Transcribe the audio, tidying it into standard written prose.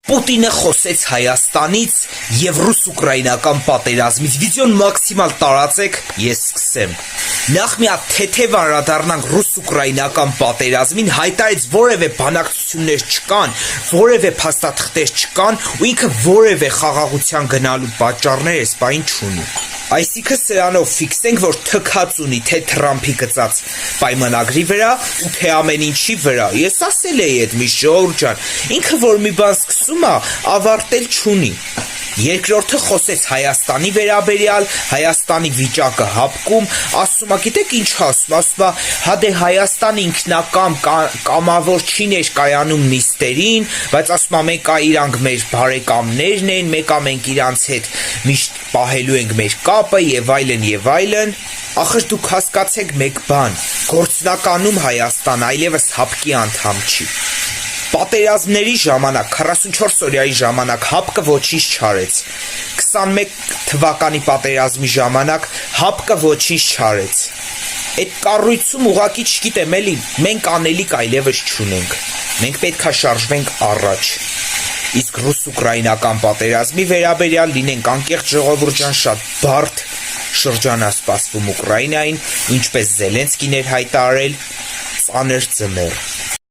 Պուտինը խոսեց Հայաստանից և ռուս-ուկրաինական պատերազմից, վիդեոն մաքսիմալ տարածեք, ես սկսեմ։ Նախ մի հատ թեթև անդրադառնանք ռուս-ուկրաինական պատերազմին, հայտարարեց որևէ բանակցություններ չկան, որևէ փաստաթղթեր չկան ու ինքը որևէ խաղաղության գնալու պատճառներ այս պահին չունի։ Այսինքն սրանով ֆիքսենք, որ թքած ունի թե Թրամփի գծած պայմանագրի վրա ու թե ամեն ինչի վրա։ Ես ասել էի այդ միշտ, ժողովուրդ ջան, ինքը որ մի բան սկսում է, ավարտել չունի։ Երկրորդը խոսեց Հայաստանի վերաբերյալ, Հայաստանի վիճակը հապկում, ասում է, գիտեք ինչ ասում է, հա դե Հայաստանը ինքնակամ կամավոր չի ներկայանում նիստերին, բայց ասում է մեկը իրանք մեր բարեկամներն են, մեկը մենք իրանց հետ միշտ պահելու ենք մեր կապը եւ այլն եւ այլն։ Ախր դուք հասկացեք մեկ բան, գործնականում Հայաստան այլևս հապկի անդամ չի։ Պատերազմների ժամանակ, 44 օրյայի ժամանակ հապկը ոչինչ չարեց, 21 թվականի պատերազմի ժամանակ հապկը ոչինչ չարեց, այդ կառույցում ուղղակի չգիտեմ էլի, մենք անելիք այլևս չունենք, մենք պետք է շարժվենք առաջ, իսկ ռուս-ուկրաինական պատերազմի վերաբերյալ լինենք անկեղծ ժողովուրդ ջան, շատ բարդ շրջան է սպասվում Ուկրաինային, ինչպես Զելենսկին էր հայտարարել, ծանր ձմեռ։